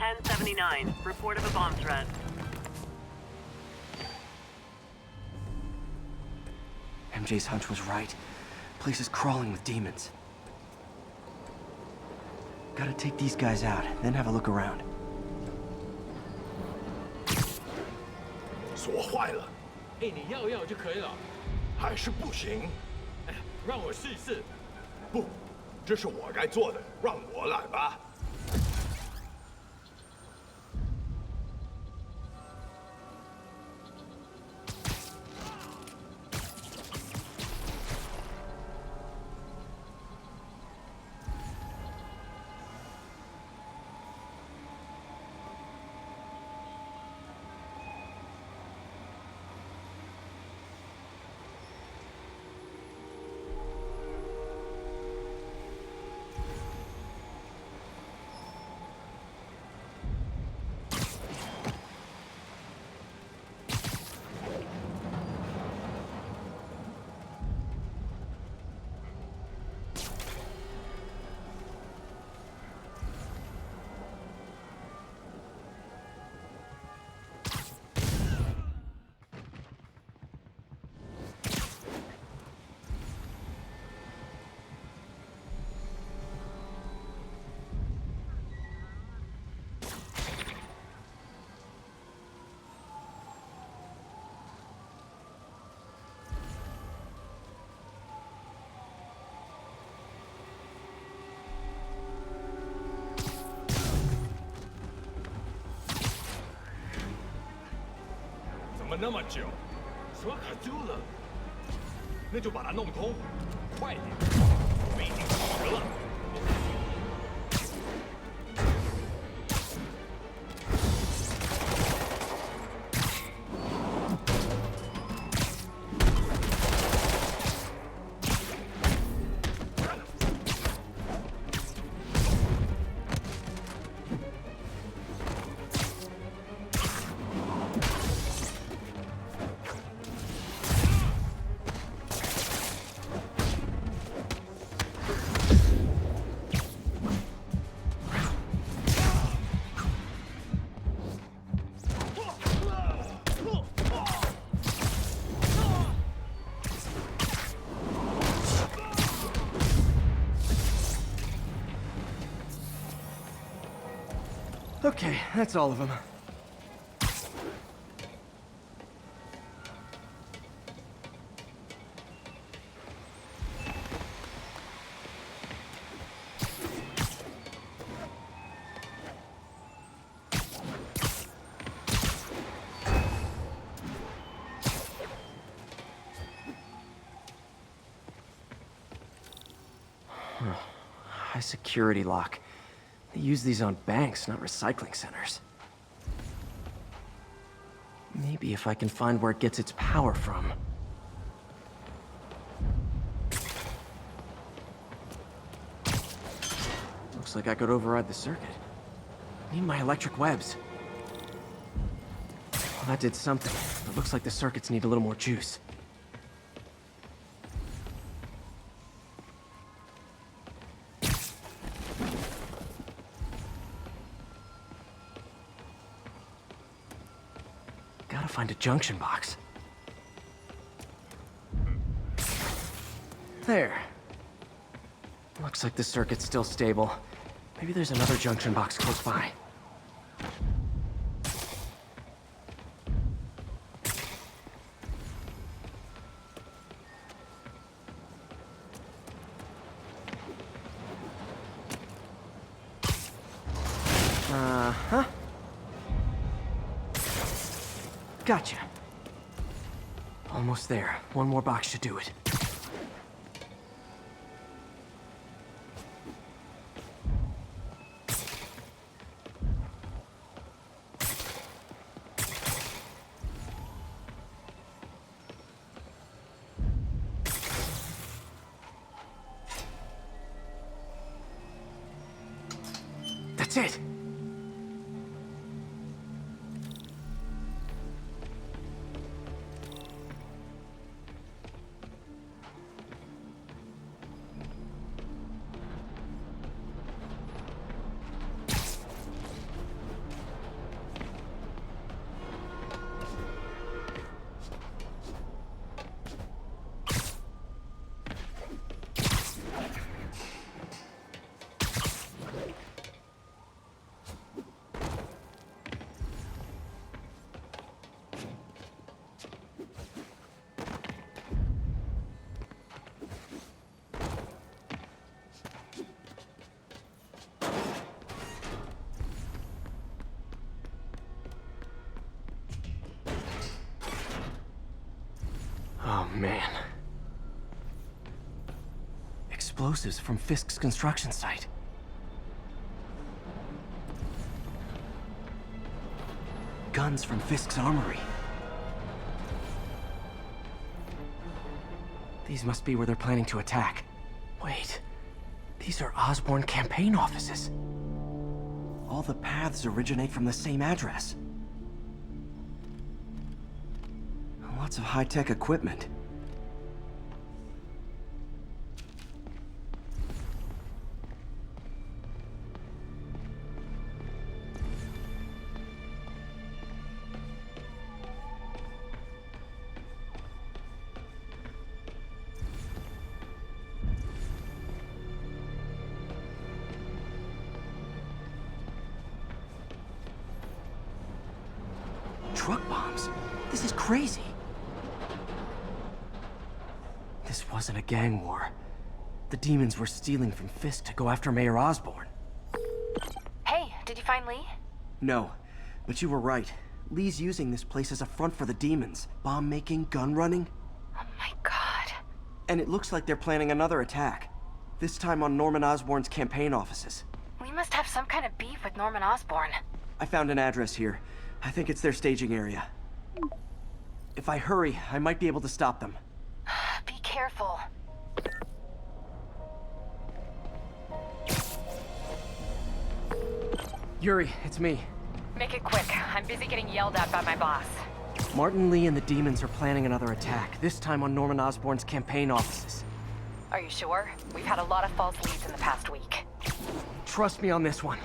1079. Report of a bomb threat. MJ's hunch was right. Place is crawling with demons. Gotta take these guys out, then have a look around. 锁坏了。哎，你要就可以了。还是不行。哎，让我试一试。不，这是我该做的，让我来吧。怎么那么久？锁卡住了。那就把它弄通，快点！我们已经死了。Okay, that's all of them. High security lock. They use these on banks, not recycling centers. Maybe if I can find where it gets its power from. Looks like I could override the circuit. Need my electric webs. Well, that did something, but looks like the circuits need a little more juice. Gotta find a junction box. There. Looks like the circuit's still stable. Maybe there's another junction box close by. Uh-huh. Gotcha. Almost there. One more box should do it. That's it! man. Explosives from Fisk's construction site. Guns from Fisk's armory. These must be where they're planning to attack. Wait, these are Osborn campaign offices. All the paths originate from the same address. Lots of high-tech equipment. Truck bombs? This is crazy. This wasn't a gang war. The demons were stealing from Fisk to go after Mayor Osborn. Hey, did you find Lee? No, but you were right. Lee's using this place as a front for the demons. Bomb-making, gun-running. Oh my god. And it looks like they're planning another attack. This time on Norman Osborn's campaign offices. Lee must have some kind of beef with Norman Osborn. I found an address here. I think it's their staging area. If I hurry, I might be able to stop them. Be careful. Yuri, it's me. Make it quick. I'm busy getting yelled at by my boss. Martin Lee and the demons are planning another attack, this time on Norman Osborn's campaign offices. Are you sure? We've had a lot of false leads in the past week. Trust me on this one.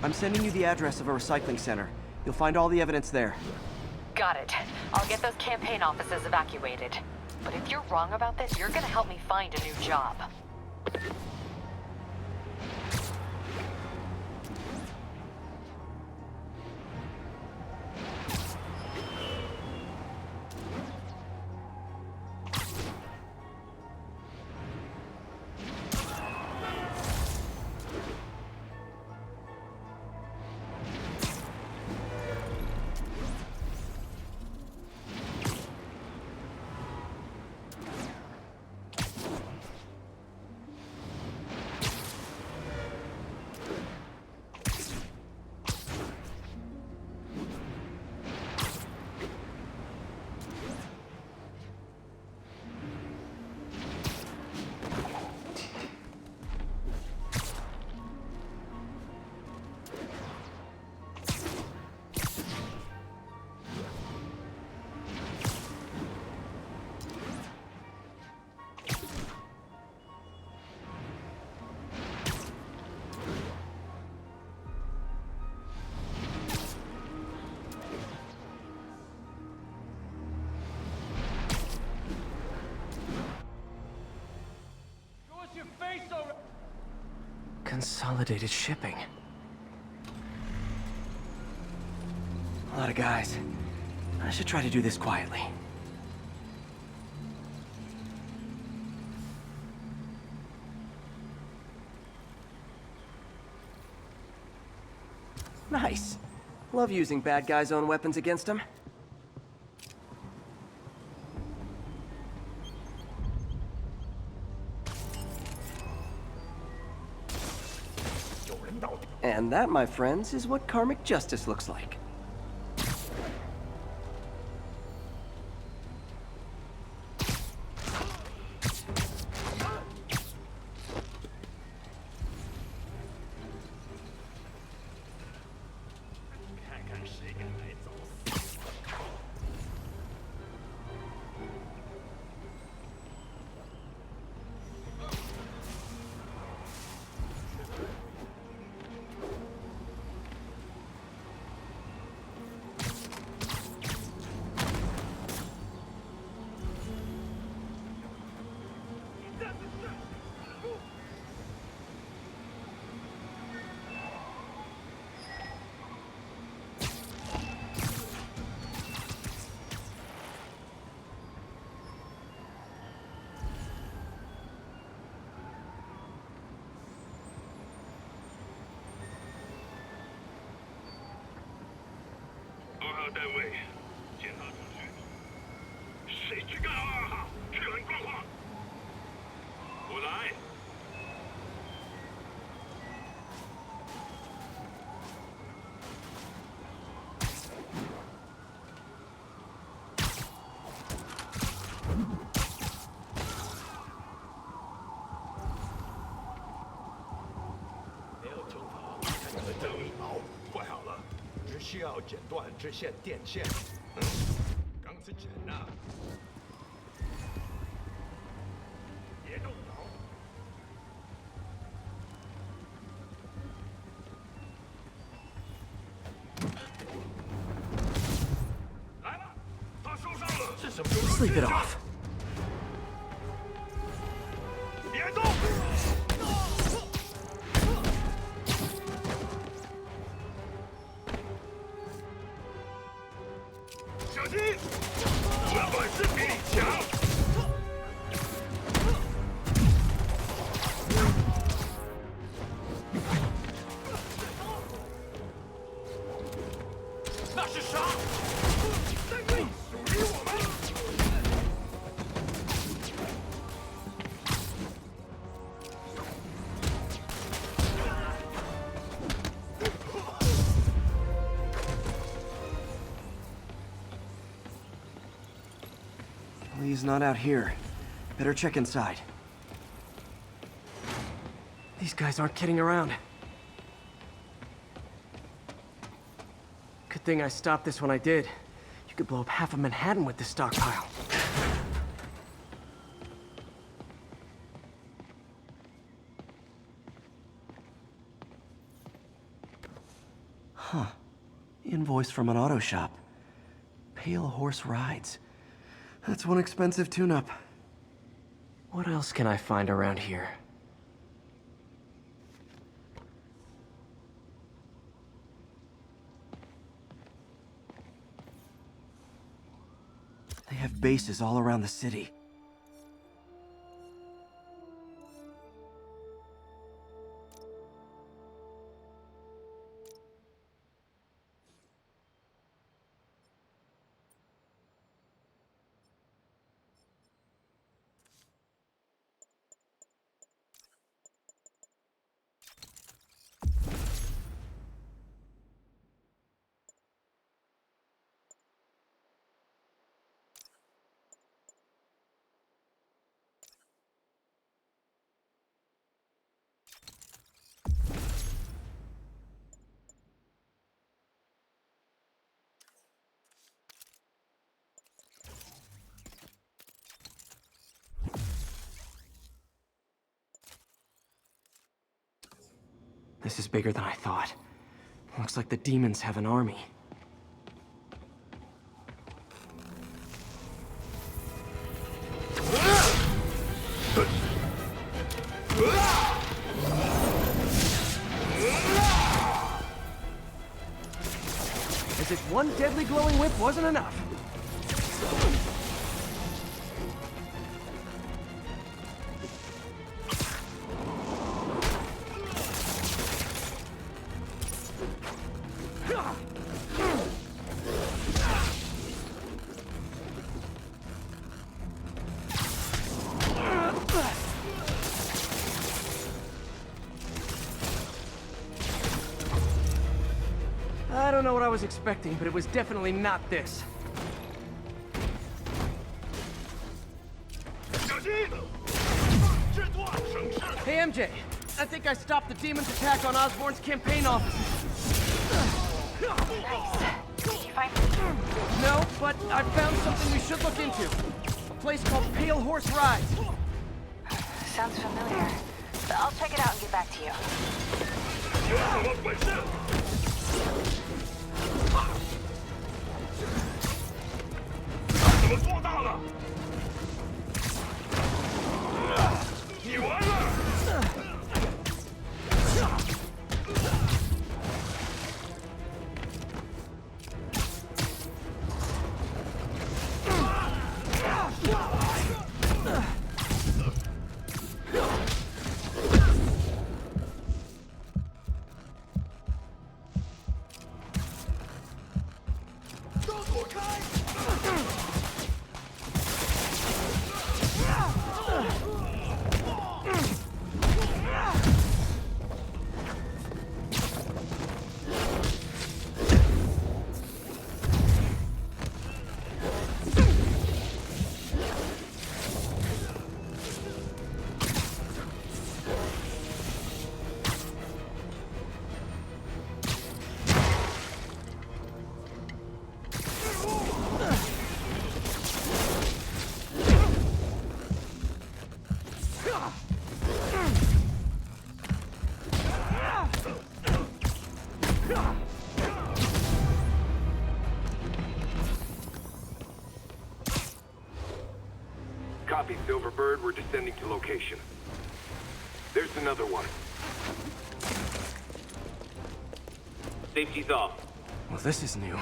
I'm sending you the address of a recycling center. You'll find all the evidence there. Got it. I'll get those campaign offices evacuated. But if you're wrong about this, you're gonna help me find a new job. Consolidated shipping. A lot of guys. I should try to do this quietly. Nice. Love using bad guys' own weapons against them. And that, my friends, is what karmic justice looks like. 只需要剪断支线电线。钢丝剪呐！别动脑。来了，他受伤了。是什么？ Sleep it off. 别动！小心！我的本事比你强。那是啥？生命属于我们。 He's not out here. Better check inside. These guys aren't kidding around. Good thing I stopped this when I did. You could blow up half of Manhattan with this stockpile. Huh. Invoice from an auto shop. Pale Horse Rides. That's one expensive tune-up. What else can I find around here? They have bases all around the city. This is bigger than I thought. Looks like the demons have an army. As if one deadly glowing whip wasn't enough. I don't know what I was expecting, but it was definitely not this. Hey MJ, I think I stopped the demon's attack on Osborn's campaign offices. Nice. Did you find No, but I found something you should look into. A place called Pale Horse Rides. Sounds familiar. But I'll check it out and get back to you. 有什么本事？他怎么做到了？你完了！ Silverbird, we're descending to location. There's another one. Safety's off. Well, this is new.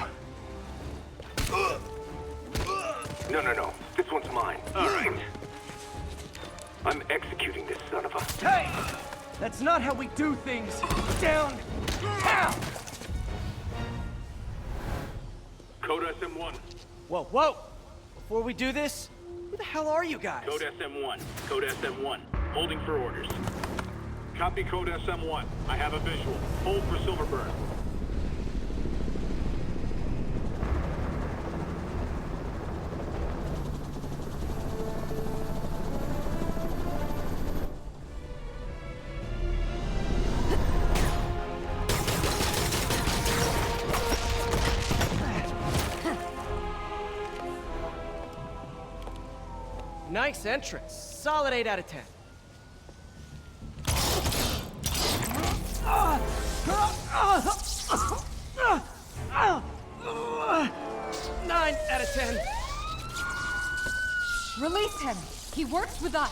No. This one's mine. All right. I'm executing this son of a... Hey! That's not how we do things! Down! Down! Code SM1. Whoa! Before we do this, who the hell are you guys? Code SM1. Code SM1. Holding for orders. Copy Code SM1. I have a visual. Hold for Silverburn. Nice entrance. Solid 8 out of 10. 9 out of 10. Release him! He works with us!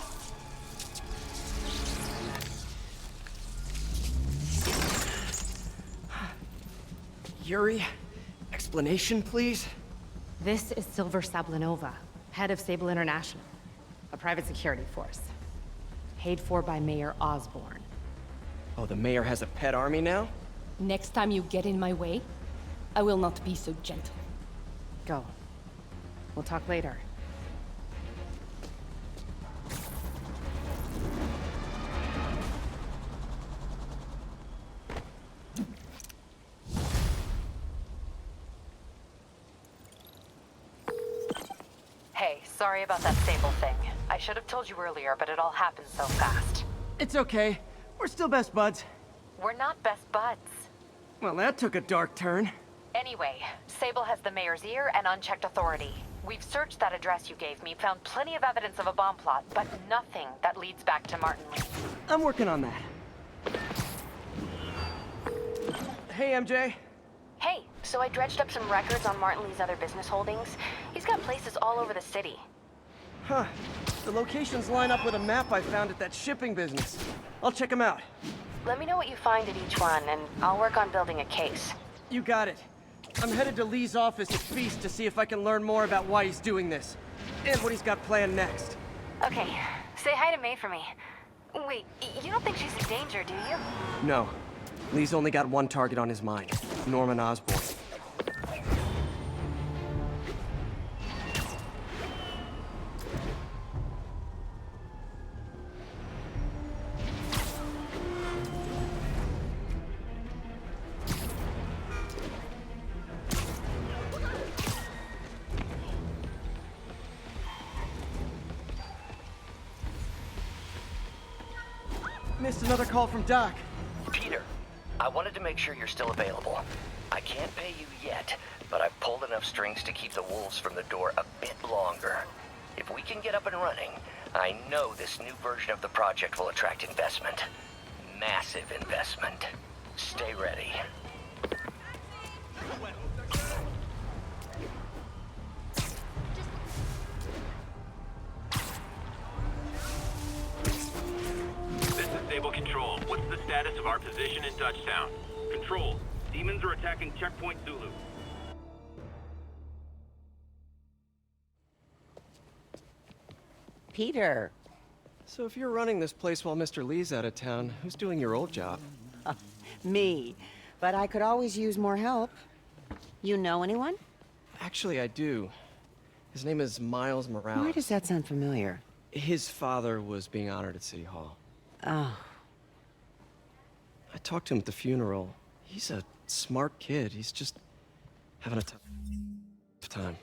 Yuri, explanation, please? This is Silver Sablinova, head of Sable International, a private security force. Paid for by Mayor Osborne. Oh, the mayor has a pet army now? Next time you get in my way, I will not be so gentle. Go. We'll talk later. Hey, sorry about that Sable thing. I should have told you earlier, but it all happened so fast. It's okay. We're still best buds. We're not best buds. Well, that took a dark turn. Anyway, Sable has the mayor's ear and unchecked authority. We've searched that address you gave me, found plenty of evidence of a bomb plot, but nothing that leads back to Martin Lee. I'm working on that. Hey, MJ. Hey, so I dredged up some records on Martin Lee's other business holdings. He's got places all over the city. Huh. The locations line up with a map I found at that shipping business. I'll check them out. Let me know what you find at each one, and I'll work on building a case. You got it. I'm headed to Lee's office at Feast to see if I can learn more about why he's doing this. And what he's got planned next. Okay, say hi to May for me. Wait, you don't think she's in danger, do you? No. Lee's only got one target on his mind. Norman Osborn. Missed another call from Doc. Peter, I wanted to make sure you're still available. I can't pay you yet, but I've pulled enough strings to keep the wolves from the door a bit longer. If we can get up and running, I know this new version of the project will attract investment. Massive investment. Stay ready. This is Sable Control. What's the status of our position in Dutchtown? Control. Demons are attacking Checkpoint Zulu. Peter. So if you're running this place while Mr. Lee's out of town, who's doing your old job? Me. But I could always use more help. You know anyone? Actually, I do. His name is Miles Morales. Why does that sound familiar? His father was being honored at City Hall. Oh. I talked to him at the funeral. He's a smart kid. He's just having a tough time.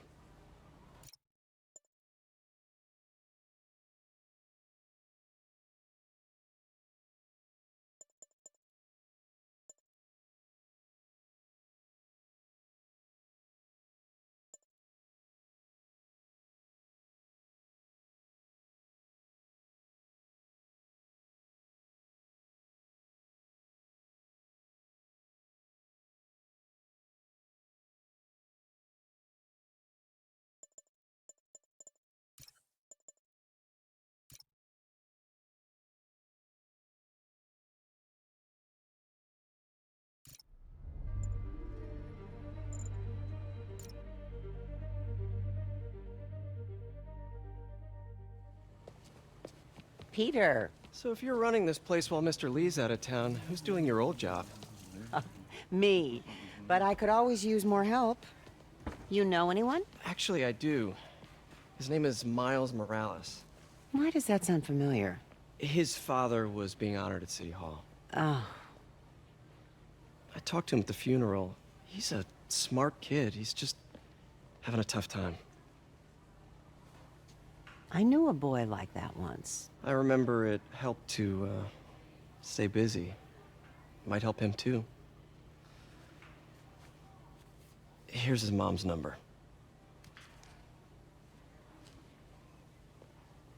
Peter. So if you're running this place while Mr. Lee's out of town, who's doing your old job? Me. But I could always use more help. You know anyone? Actually, I do. His name is Miles Morales. Why does that sound familiar? His father was being honored at City Hall. Oh. I talked to him at the funeral. He's a smart kid. He's just having a tough time. I knew a boy like that once. I remember it helped to, stay busy. Might help him, too. Here's his mom's number.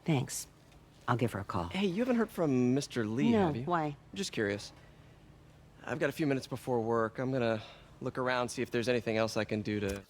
Thanks. I'll give her a call. Hey, you haven't heard from Mr. Lee, No, have you? why? I'm just curious. I've got a few minutes before work. I'm gonna look around, see if there's anything else I can do to...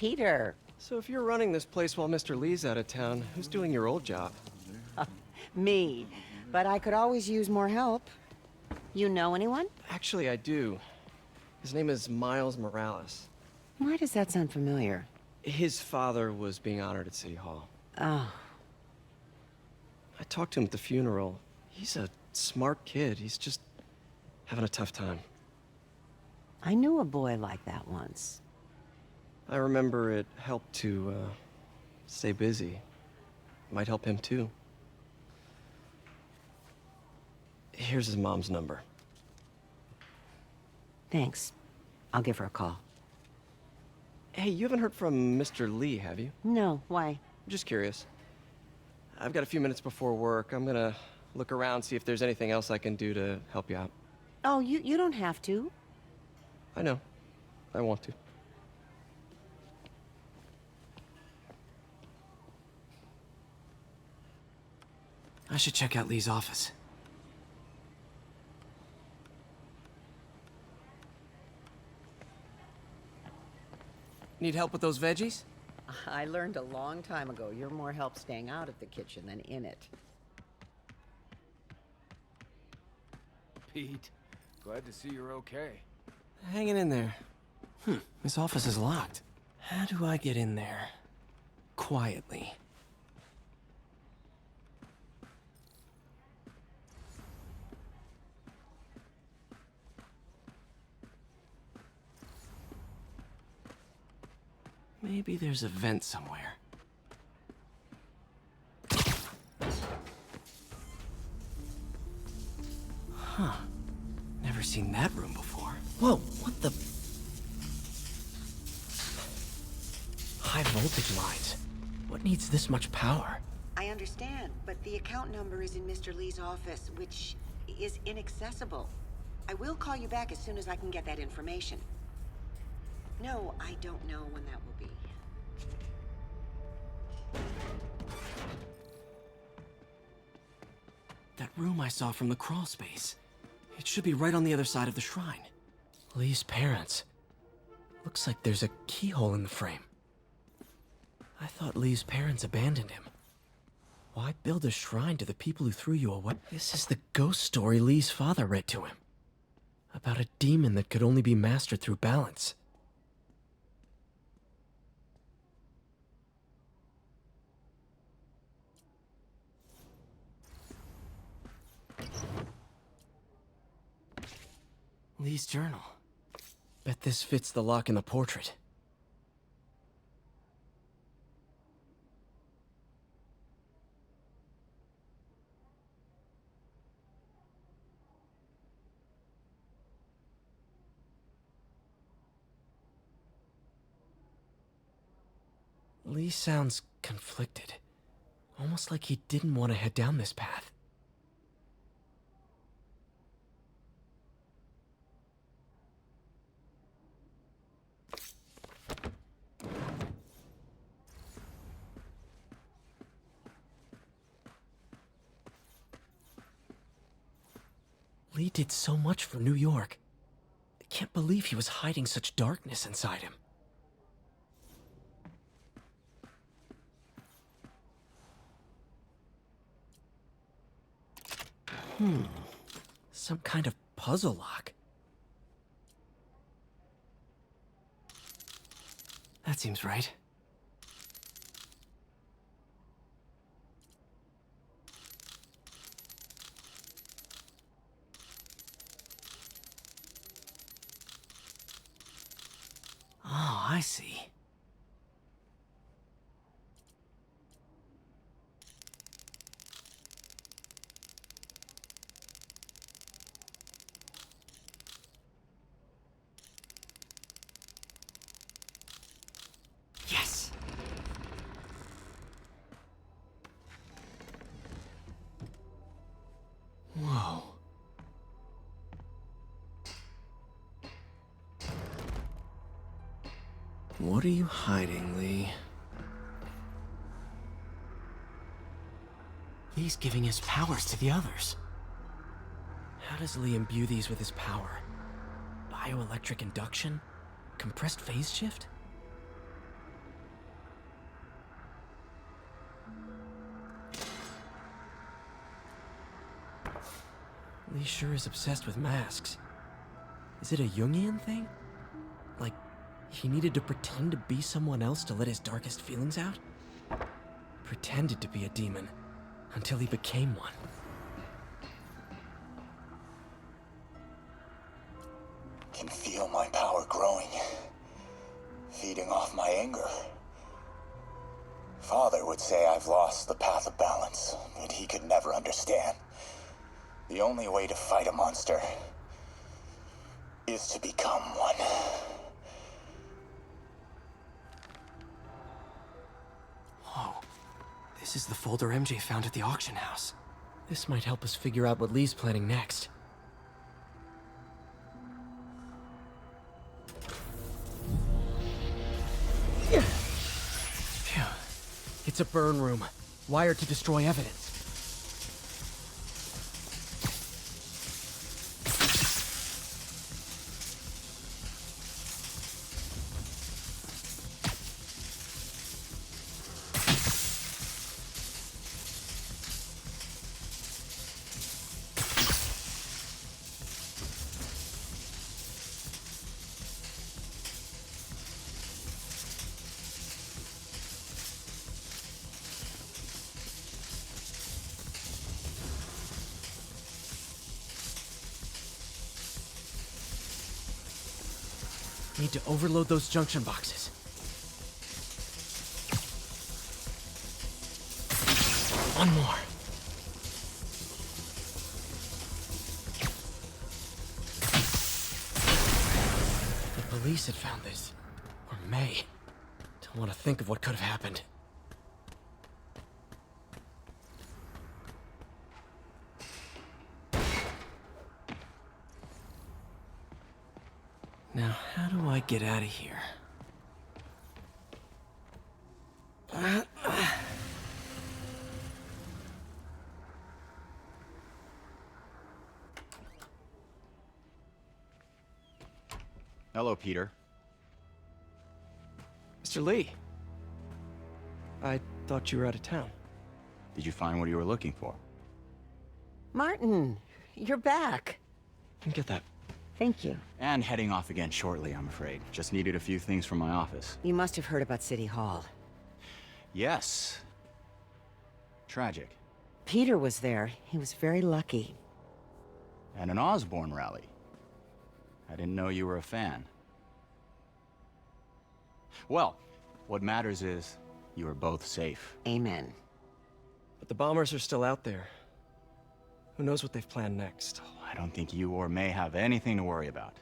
Peter. So if you're running this place while Mr. Lee's out of town, who's doing your old job? Me. But I could always use more help. You know anyone? Actually, I do. His name is Miles Morales. Why does that sound familiar? His father was being honored at City Hall. Oh. I talked to him at the funeral. He's a smart kid. He's just having a tough time. I knew a boy like that once. I remember it helped to, stay busy. Might help him too. Here's his mom's number. Thanks. I'll give her a call. Hey, you haven't heard from Mr. Lee, have you? No, why? I'm just curious. I've got a few minutes before work. I'm gonna look around, see if there's anything else I can do to help you out. Oh, you don't have to. I know. I want to. I should check out Lee's office. Need help with those veggies? I learned a long time ago you're more help staying out of the kitchen than in it. Pete, glad to see you're okay. Hanging in there. This office is locked. How do I get in there? Quietly. Maybe there's a vent somewhere. Huh. Never seen that room before. Whoa, what the? High voltage lines. What needs this much power? I understand, but the account number is in Mr. Lee's office, which is inaccessible. I will call you back as soon as I can get that information. No, I don't know when that will be. That room I saw from the crawl space. It should be right on the other side of the shrine. Lee's parents. Looks like there's a keyhole in the frame. I thought Lee's parents abandoned him. Why build a shrine to the people who threw you away? This is the ghost story Lee's father read to him. About a demon that could only be mastered through balance. Lee's journal. Bet this fits the lock in the portrait. Lee sounds conflicted. Almost like he didn't want to head down this path. Lee did so much for New York. I can't believe he was hiding such darkness inside him. Some kind of puzzle lock. That seems right. Oh, I see. Yes! Whoa. What are you hiding, Lee? Lee's giving his powers to the others. How does Lee imbue these with his power? Bioelectric induction? Compressed phase shift? Lee sure is obsessed with masks. Is it a Jungian thing? Like, he needed to pretend to be someone else to let his darkest feelings out? Pretended to be a demon. Until he became one. Can feel my power growing, feeding off my anger. Father would say I've lost the path of balance, but he could never understand. The only way to fight a monster is to become one. Whoa. This is the folder MJ found at the auction house. This might help us figure out what Lee's planning next. Phew. It's a burn room, wired to destroy evidence. Need to overload those junction boxes. One more. The police had found this. Or may. Don't want to think of what could have happened. Now, how do I get out of here? Hello, Peter. Mr. Lee. I thought you were out of town. Did you find what you were looking for? Martin, you're back. Get that. Thank you. And heading off again shortly, I'm afraid. Just needed a few things from my office. You must have heard about City Hall. Yes. Tragic. Peter was there. He was very lucky. And an Osborn rally. I didn't know you were a fan. Well, what matters is you are both safe. Amen. But the bombers are still out there. Who knows what they've planned next? I don't think you or May have anything to worry about.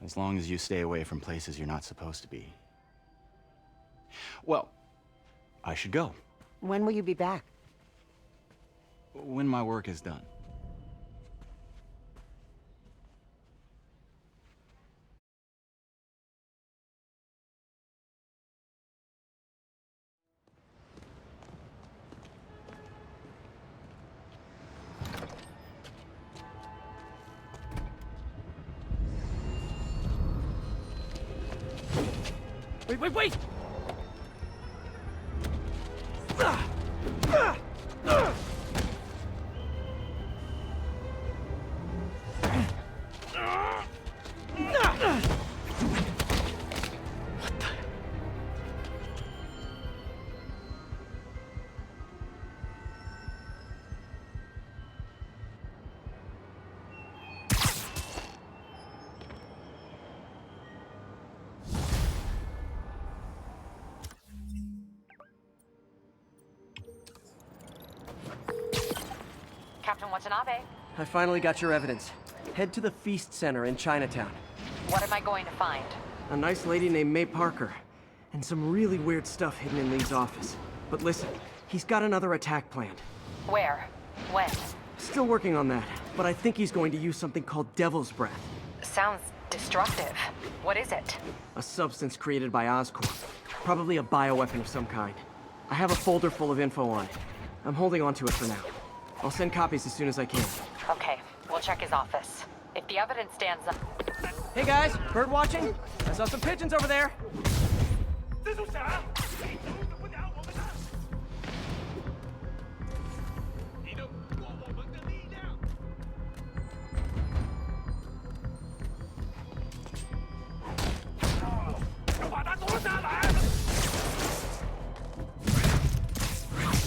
As long as you stay away from places you're not supposed to be. Well, I should go. When will you be back? When my work is done. Wait! Captain Watanabe, I finally got your evidence. Head to the Feast Center in Chinatown. what am I going to find? A nice lady named May Parker. And some really weird stuff hidden in Lee's office. But listen, he's got another attack planned. Where? When? Still working on that, but I think he's going to use something called Devil's Breath. Sounds destructive. What is it? A substance created by Oscorp. Probably a bioweapon of some kind. I have a folder full of info on it. I'm holding on to it for now. I'll send copies as soon as I can. Okay, we'll check his office. If the evidence stands up... Hey guys, bird watching? I saw some pigeons over there.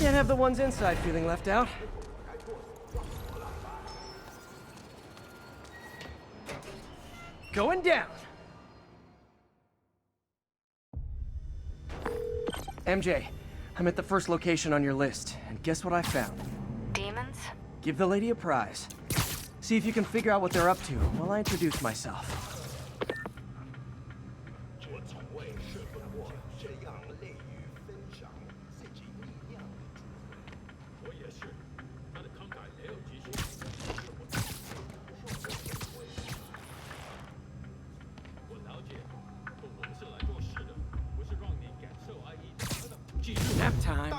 Can't have the ones inside feeling left out. Going down. MJ, I'm at the first location on your list, and guess what I found? Demons? Give the lady a prize. See if you can figure out what they're up to while I introduce myself. Nap time.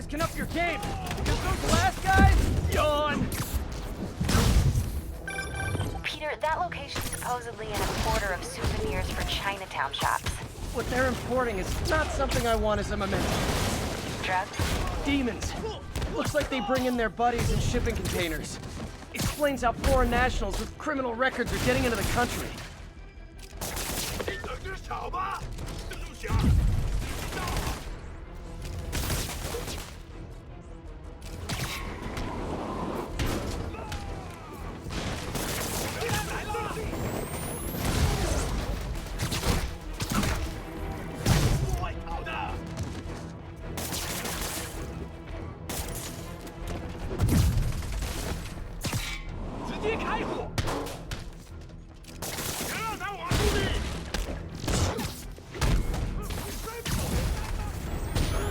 Can up your game, because those last guys, yawn! Peter, that location's supposedly an importer of souvenirs for Chinatown shops. What they're importing is not something I want as a memento. Drugs? Demons. Looks like they bring in their buddies in shipping containers. Explains how foreign nationals with criminal records are getting into the country.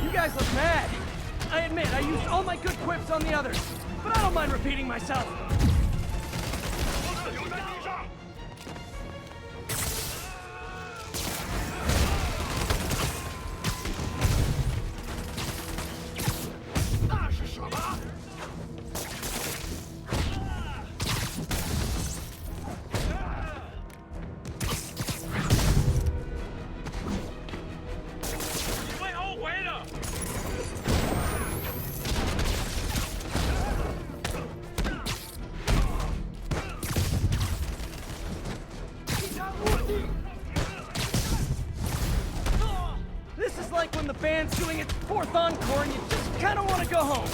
You guys look mad. I admit, I used all my good quips on the others, but I don't mind repeating myself. band's doing its 4th encore and you just kind of want to go home.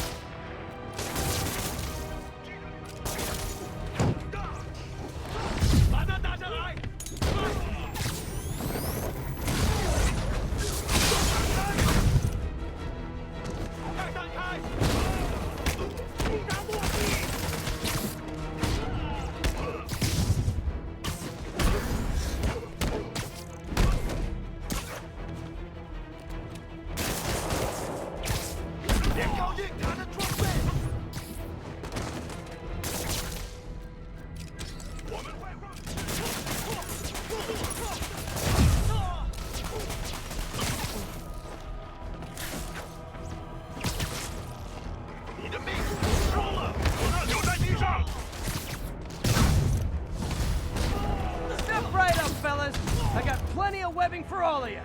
Step right up, fellas. I got plenty of webbing for all of you.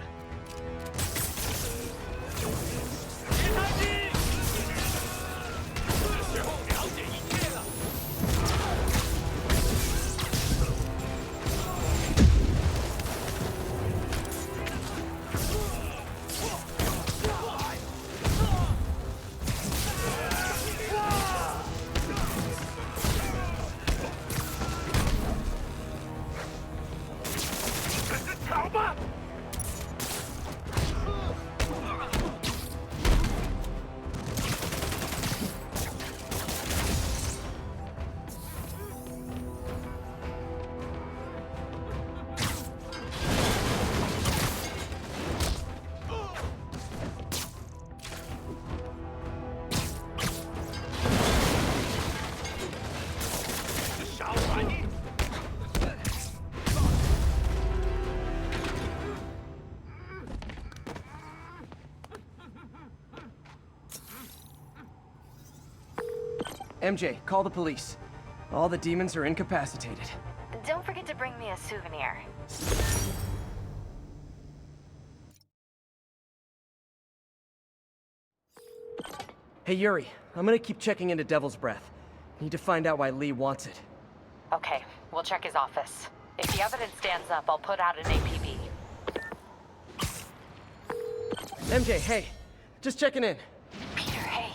MJ, call the police. All the demons are incapacitated. Don't forget to bring me a souvenir. Hey Yuri, I'm gonna keep checking into Devil's Breath. Need to find out why Lee wants it. Okay, we'll check his office. If the evidence stands up, I'll put out an APB. MJ, hey. Just checking in. Peter, hey.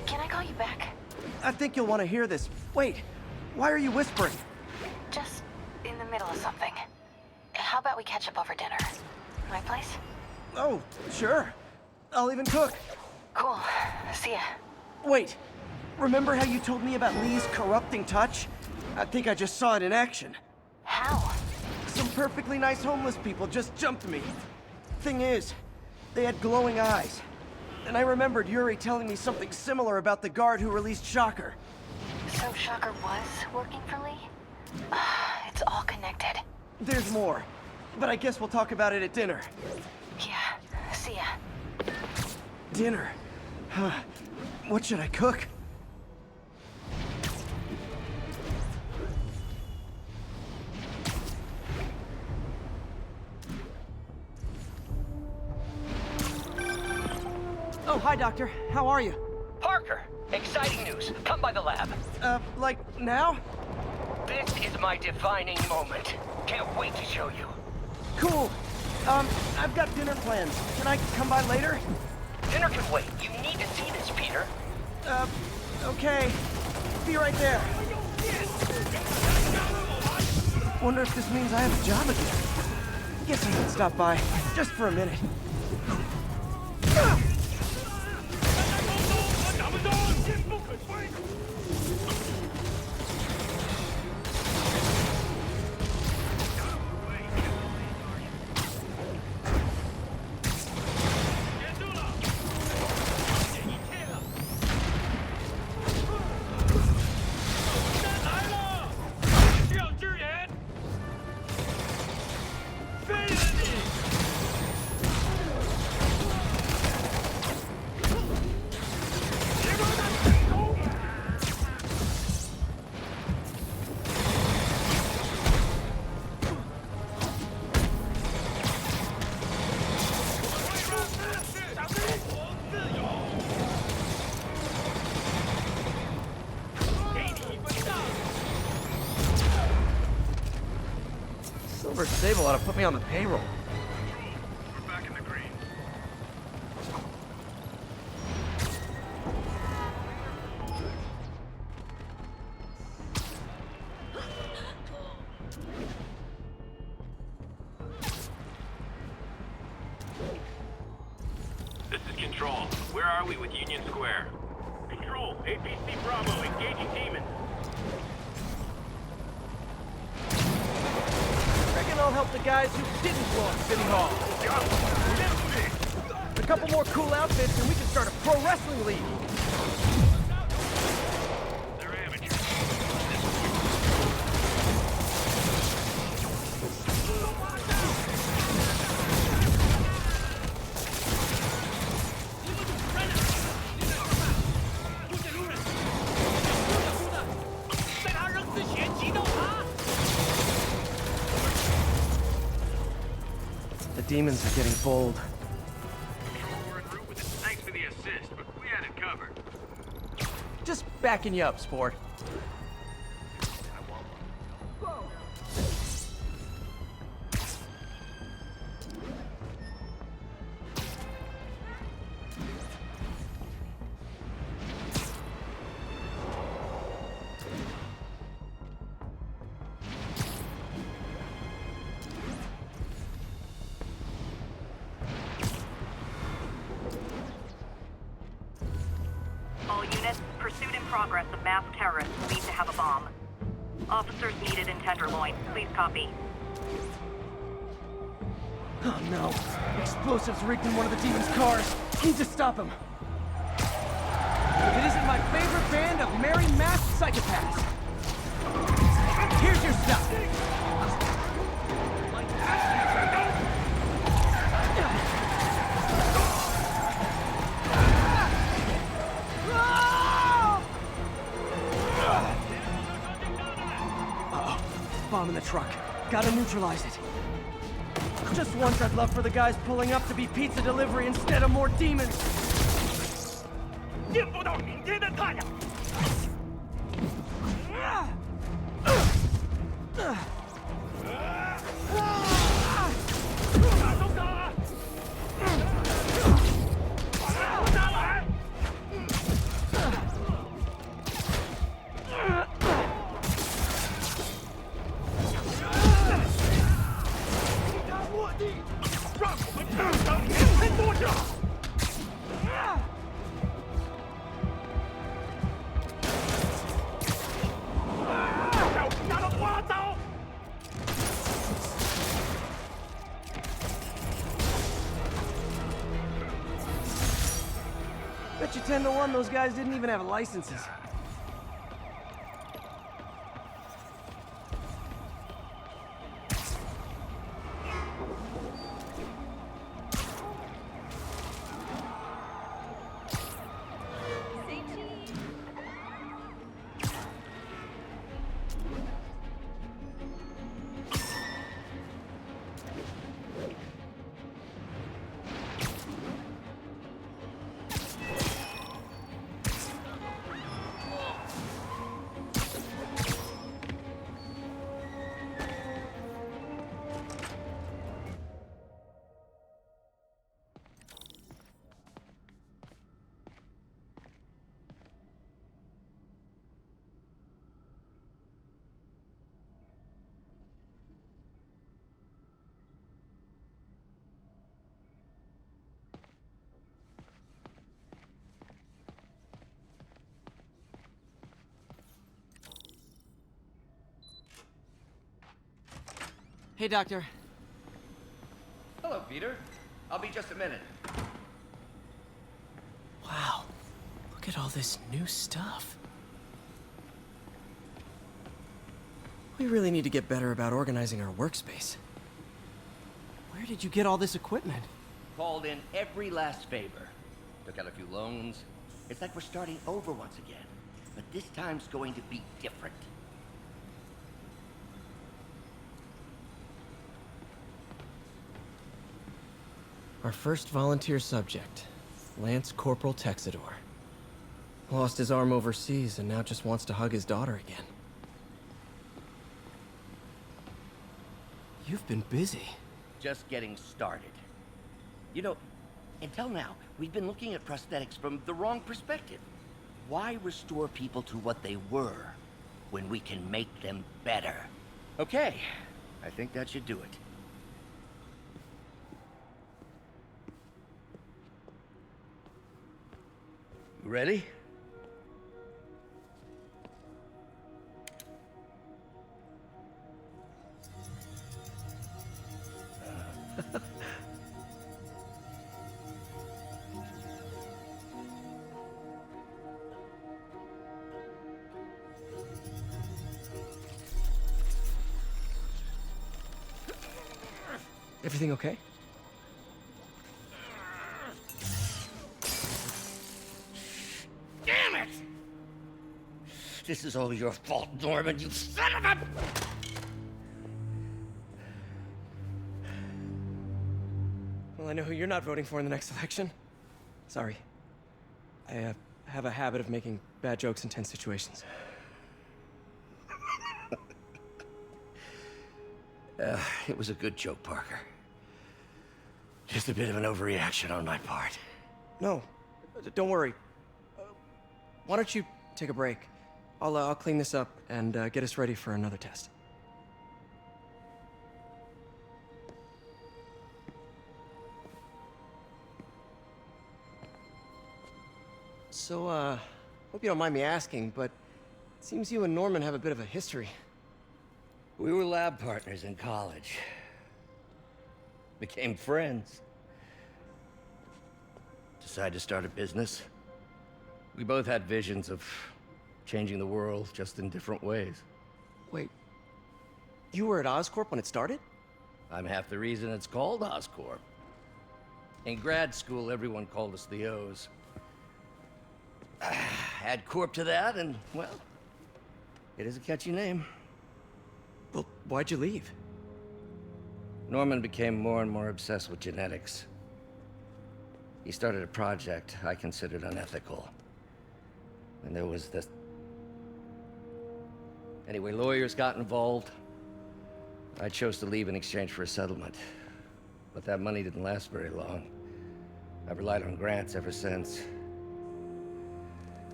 Can I call you back? I think you'll want to hear this. Wait, why are you whispering? Just in the middle of something. How about we catch up over dinner? My place? Oh, sure. I'll even cook. Cool. See ya. Wait, remember how you told me about Lee's corrupting touch? I think I just saw it in action. How? Some perfectly nice homeless people just jumped me. Thing is, they had glowing eyes. And I remembered Yuri telling me something similar about the guard who released Shocker. So Shocker was working for Lee? It's all connected. There's more, but I guess we'll talk about it at dinner. Yeah, see ya. Dinner? What should I cook? Oh, hi, Doctor. How are you? Parker, exciting news. Come by the lab. Like now? This is my defining moment. Can't wait to show you. Cool. I've got dinner plans. Can I come by later? Dinner can wait. You need to see this, Peter. Okay. Be right there. Wonder if this means I have a job again. Guess I can stop by, just for a minute. Sable ought to put me on the payroll. We're back in the green. are we with Union Square? Control, APC Bravo, engaging demons. Reckon I'll help the guys who didn't blow up City Hall. A couple more cool outfits and we can start a pro wrestling league. They're amateurs. The demons are getting bold. We're en route with it. Thanks for the assist, but we had it covered. Just backing you up, sport. All units, pursuit in progress of masked terrorists believed to have a bomb. Officers needed in Tenderloin. Please copy. Oh no. Explosives rigged in one of the demons' cars. Need to stop him. If it isn't my favorite band of merry masked psychopaths. Here's your stuff. Uh-oh. Bomb in the truck. Gotta neutralize it. Just once I'd love for the guys pulling up to be pizza delivery instead of more demons. 见不到明天的太阳。让我们看看你撑多久！ Bet you 10 to 1 those guys didn't even have licenses. Hey, Doctor. Hello, Peter. I'll be just a minute. Wow. Look at all this new stuff. We really need to get better about organizing our workspace. Where did you get all this equipment? Called in every last favor. Took out a few loans. It's like we're starting over once again. But this time's going to be different. Our first volunteer subject, Lance Corporal Texador. Lost his arm overseas and now just wants to hug his daughter again. You've been busy. Just getting started. You know, until now, we've been looking at prosthetics from the wrong perspective. Why restore people to what they were when we can make them better? Okay, I think that should do it. Ready? Everything okay? Damn it! This is all your fault, Norman, you son of a... Well, I know who you're not voting for in the next election. Sorry. I have a habit of making bad jokes in tense situations. It was a good joke, Parker. Just a bit of an overreaction on my part. No, don't worry. Why don't you take a break? I'll clean this up and get us ready for another test. So, hope you don't mind me asking, but it seems you and Norman have a bit of a history. We were lab partners in college. Became friends. Decided to start a business. We both had visions of changing the world, just in different ways. Wait, you were at Oscorp when it started? I'm half the reason it's called Oscorp. In grad school, everyone called us the O's. Add Corp to that, and, well, it is a catchy name. Well, why'd you leave? Norman became more and more obsessed with genetics. He started a project I considered unethical. And there was this... Anyway, lawyers got involved. I chose to leave in exchange for a settlement. But that money didn't last very long. I've relied on grants ever since.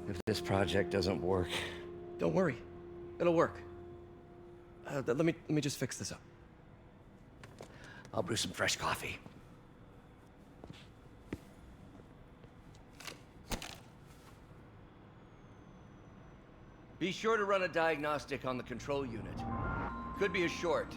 If this project doesn't work... Don't worry. It'll work. Let me just fix this up. I'll brew some fresh coffee. Be sure to run a diagnostic on the control unit. Could be a short.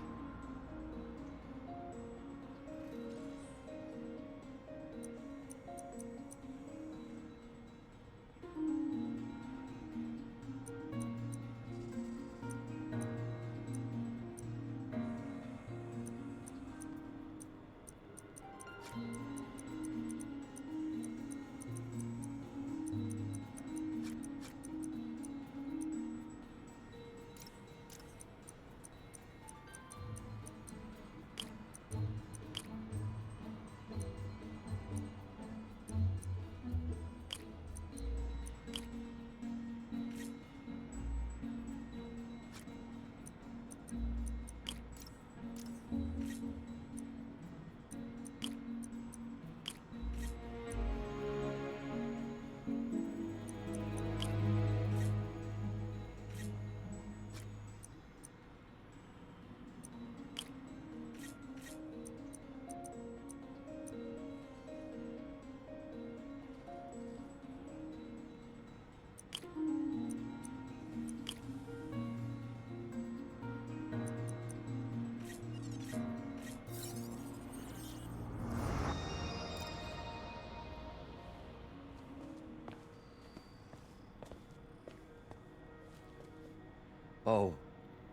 Oh,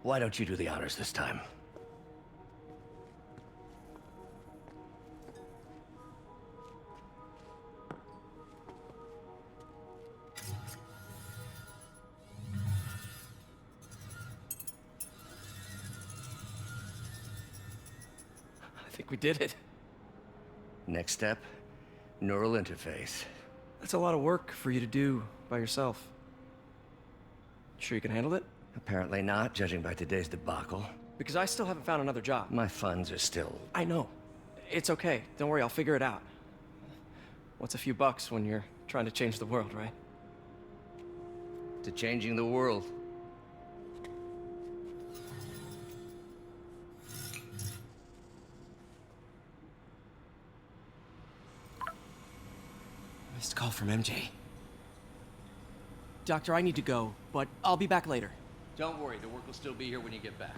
why don't you do the honors this time? I think we did it. Next step, neural interface. That's a lot of work for you to do by yourself. Sure you can handle it? Apparently not, judging by today's debacle. Because I still haven't found another job. My funds are still... I know. It's okay. Don't worry, I'll figure it out. What's a few bucks when you're trying to change the world, right? To changing the world. Missed call from MJ. Doctor, I need to go, but I'll be back later. Don't worry, the work will still be here when you get back.